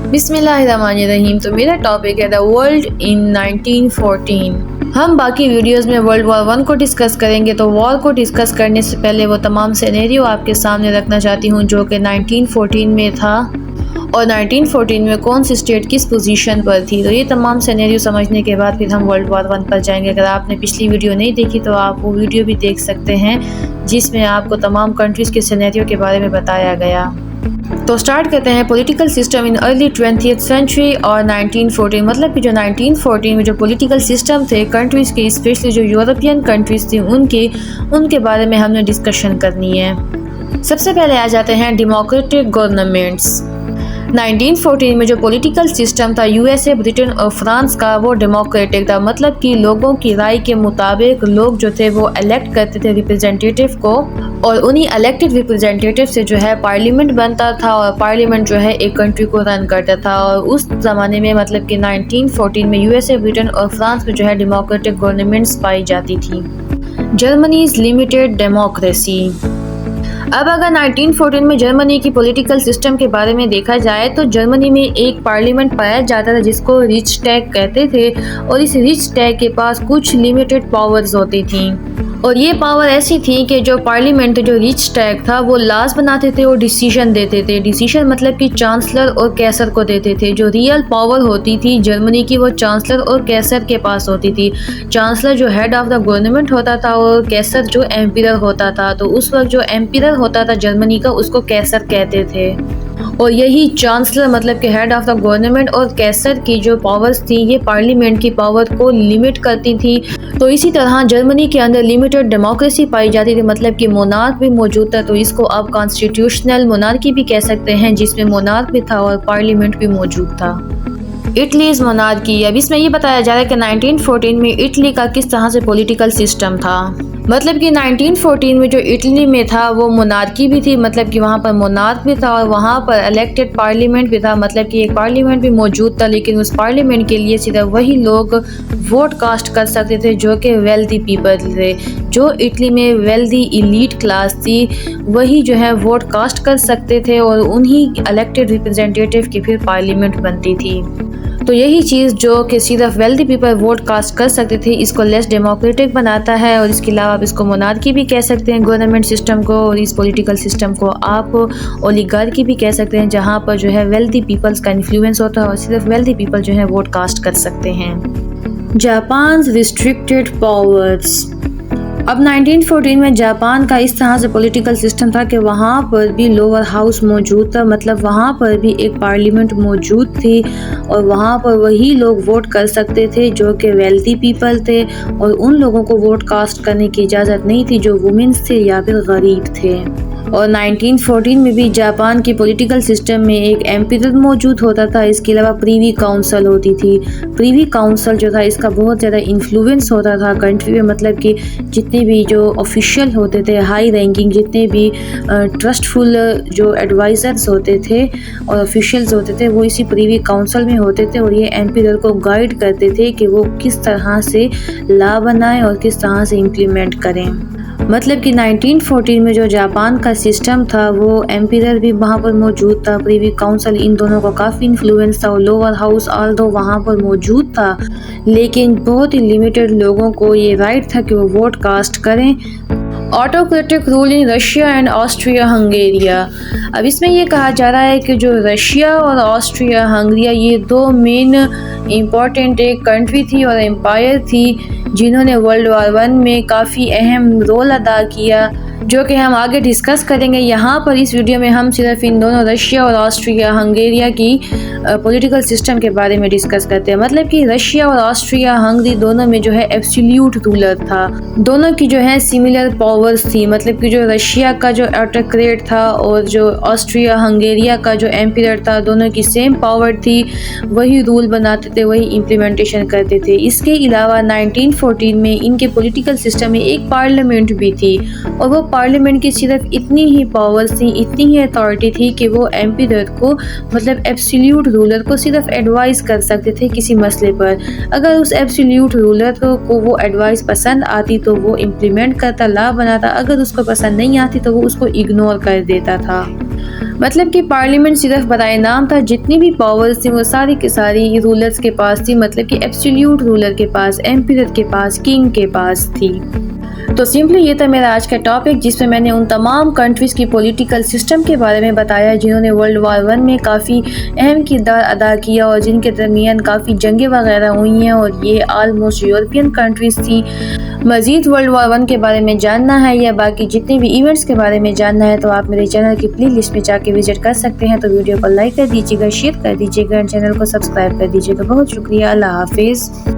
बिस्मिल्लाहिर्रहमानिर्रहीम। तो मेरा टॉपिक है द वर्ल्ड इन 1914। हम बाकी वीडियोस में वर्ल्ड वॉर 1 को डिस्कस करेंगे, तो वॉर को डिस्कस करने से पहले वो तमाम सिनेरियो आपके सामने रखना चाहती हूँ जो कि 1914 में था और 1914 में कौन सी स्टेट किस पोजीशन पर थी। तो ये तमाम सिनेरियो समझने के बाद फिर हम वर्ल्ड वॉर 1 पर जाएंगे। अगर आपने पिछली वीडियो नहीं देखी तो आप वो वीडियो भी देख सकते हैं जिसमें आपको तमाम कंट्रीज़ के सिनेरियो के बारे में बताया गया। तो स्टार्ट करते हैं political system in early 20th century और 1914। मतलब कि जो 1914 में जो पॉलिटिकल सिस्टम थे कंट्रीज़ के, स्पेशली जो यूरोपियन कंट्रीज़ थी उनके बारे में हमने डिस्कशन करनी है। सबसे पहले आ जाते हैं डेमोक्रेटिक गवर्नमेंट्स। 1914 में जो पॉलिटिकल सिस्टम था यूएसए, ब्रिटेन और फ्रांस का, वो डेमोक्रेटिक था। मतलब कि लोगों की राय के मुताबिक लोग जो थे वो इलेक्ट करते थे रिप्रेजेंटेटिव को और उन्हीं इलेक्टेड रिप्रेजेंटेटिव से जो है पार्लियामेंट बनता था और पार्लियामेंट जो है एक कंट्री को रन करता था। और उस ज़माने में मतलब कि 1914 में यूएसए, ब्रिटेन और फ्रांस में जो है डेमोक्रेटिक गवर्नमेंट्स पाई जाती थी। Germany's limited democracy. अब अगर 1914 में जर्मनी की पॉलिटिकल सिस्टम के बारे में देखा जाए तो जर्मनी में एक पार्लियामेंट पाया जाता था जिसको रिचटैग कहते थे और इस रिचटैग के पास कुछ लिमिटेड पावर्स होती थी और ये पावर ऐसी थी कि जो पार्लियामेंट, जो रिचटैग था, वो लॉज बनाते थे और डिसीजन देते थे। डिसीजन मतलब कि चांसलर और कैसर को देते थे। जो रियल पावर होती थी जर्मनी की वो चांसलर और कैसर के पास होती थी। चांसलर जो हेड ऑफ द गवर्नमेंट होता था और कैसर जो एम्पियर होता था। तो उस वक्त जो एम्पियर होता था जर्मनी का उसको कैसर कहते थे और यही चांसलर मतलब कि हेड ऑफ द गवर्नमेंट और कैसर की जो पावर्स थी ये पार्लियामेंट की पावर को लिमिट करती थी। तो इसी तरह जर्मनी के अंदर लिमिटेड डेमोक्रेसी पाई जाती थी, मतलब कि मोनार्क भी मौजूद था। तो इसको आप कॉन्स्टिट्यूशनल मोनार्की भी कह सकते हैं जिसमें मोनार्क भी था और पार्लियामेंट भी मौजूद था। Italy's monarchy. अब इसमें ये बताया जा रहा है कि 1914 में इटली का किस तरह से पॉलिटिकल सिस्टम था। मतलब कि 1914 में जो इटली में था वो मोनार्की भी थी, मतलब कि वहाँ पर मोनार्क भी था और वहाँ पर इलेक्टेड पार्लियामेंट भी था। मतलब कि एक पार्लियामेंट भी मौजूद था लेकिन उस पार्लियामेंट के लिए सिर्फ वही लोग वोट कास्ट कर सकते थे जो कि वेल्दी पीपल थे। जो इटली में वेल्दी इलीट क्लास थी वही जो है वोट कास्ट कर सकते थे और उन्हीं इलेक्टेड रिप्रेजेंटेटिव की फिर पार्लियामेंट बनती थी। तो यही चीज़ जो कि सिर्फ वेल्दी पीपल वोट कास्ट कर सकते थे इसको लेस डेमोक्रेटिक बनाता है और इसके अलावा आप इसको मोनार्की भी कह सकते हैं गवर्नमेंट सिस्टम को और इस पॉलिटिकल सिस्टम को आप ओलिगार्की भी कह सकते हैं जहां पर जो है वेल्दी पीपल्स का इन्फ्लुएंस होता है और सिर्फ वेल्दी पीपल जो है वोट कास्ट कर सकते हैं। Japan restricted powers. अब 1914 में जापान का इस तरह से पॉलिटिकल सिस्टम था कि वहाँ पर भी लोअर हाउस मौजूद था, मतलब वहाँ पर भी एक पार्लियामेंट मौजूद थी और वहाँ पर वही लोग वोट कर सकते थे जो कि वेल्दी पीपल थे और उन लोगों को वोट कास्ट करने की इजाज़त नहीं थी जो वुमेन्स थे या फिर गरीब थे। और 1914 में भी जापान की पॉलिटिकल सिस्टम में एक एम्पियर मौजूद होता था। इसके अलावा प्रीवी काउंसिल होती थी। प्रीवी काउंसिल जो था इसका बहुत ज़्यादा इन्फ्लुएंस होता था कंट्री में, मतलब कि जितने भी जो ऑफिशियल होते थे हाई रैंकिंग, जितने भी ट्रस्टफुल जो एडवाइज़र्स होते थे और ऑफिशियल्स होते थे वो इसी प्रीवी काउंसिल में होते थे और ये एम्पियर को गाइड करते थे कि वो किस तरह से लॉ बनाएं और किस तरह से इम्प्लीमेंट करें। मतलब कि 1914 में जो जापान का सिस्टम था वो एम्पियर भी वहाँ पर मौजूद था, प्रीवी काउंसिल, इन दोनों का काफ़ी इन्फ्लुएंस था और लोअर हाउस ऑल्दो वहाँ पर मौजूद था लेकिन बहुत ही लिमिटेड लोगों को ये राइट था कि वो वोट कास्ट करें। Autocratic rule in Russia and Austria हंगेरिया। अब इसमें ये कहा जा रहा है कि जो रशिया और ऑस्ट्रिया हंगेरिया ये दो मेन इम्पॉर्टेंट एक कंट्री थी और एम्पायर थी जिन्होंने वर्ल्ड वॉर 1 में काफ़ी अहम रोल अदा किया जो कि हम आगे डिस्कस करेंगे। यहाँ पर इस वीडियो में हम सिर्फ इन दोनों रशिया और ऑस्ट्रिया हंगेरिया की पॉलिटिकल सिस्टम के बारे में डिस्कस करते हैं। मतलब कि रशिया और ऑस्ट्रिया हंगरी दोनों में जो है एब्सोल्यूट रूलर था, दोनों की जो है सिमिलर पावर्स थी। मतलब कि जो रशिया का जो ऑटोक्रेट था और जो ऑस्ट्रिया हंगेरिया का जो एम्पियर था दोनों की सेम पावर थी, वही रूल बनाते थे, वही इम्प्लीमेंटेशन करते थे। इसके अलावा 1914 में इनके पॉलिटिकल सिस्टम में एक पार्लियामेंट भी थी और वो पार्लियामेंट की सिर्फ इतनी ही पावर्स थी, इतनी ही अथॉरिटी थी कि वो एम्पीयर को मतलब एब्सोल्यूट रूलर को सिर्फ एडवाइस कर सकते थे किसी मसले पर। अगर उस एब्सोल्यूट रूलर को वो एडवाइस पसंद आती तो वो इम्प्लीमेंट करता, ला बनाता, अगर उसको पसंद नहीं आती तो वो उसको इग्नोर कर देता था। मतलब कि पार्लियामेंट सिर्फ बराए नाम था, जितनी भी पावर्स थी वो सारी की सारी रूलर्स के पास थी, मतलब कि एब्सोल्यूट रूलर के पास, एम्पीयर के पास, किंग के पास थी। तो सिंपली ये था मेरा आज का टॉपिक, जिसमें मैंने उन तमाम कंट्रीज़ की पॉलिटिकल सिस्टम के बारे में बताया जिन्होंने वर्ल्ड वार 1 में काफ़ी अहम किरदार अदा किया और जिनके दरमियान काफ़ी जंगें वगैरह हुई हैं, और ये आलमोस्ट यूरोपियन कंट्रीज़ थी। मज़ीद वर्ल्ड वार 1 के बारे में जानना है या बाकी जितने भी इवेंट्स के बारे में जानना है तो आप मेरे चैनल की प्ले लिस्ट में जाके विजिट कर सकते हैं। तो वीडियो को लाइक कर दीजिएगा, शेयर कर दीजिएगा, चैनल को सब्सक्राइब कर दीजिएगा। बहुत शुक्रिया, अल्लाह हाफिज़।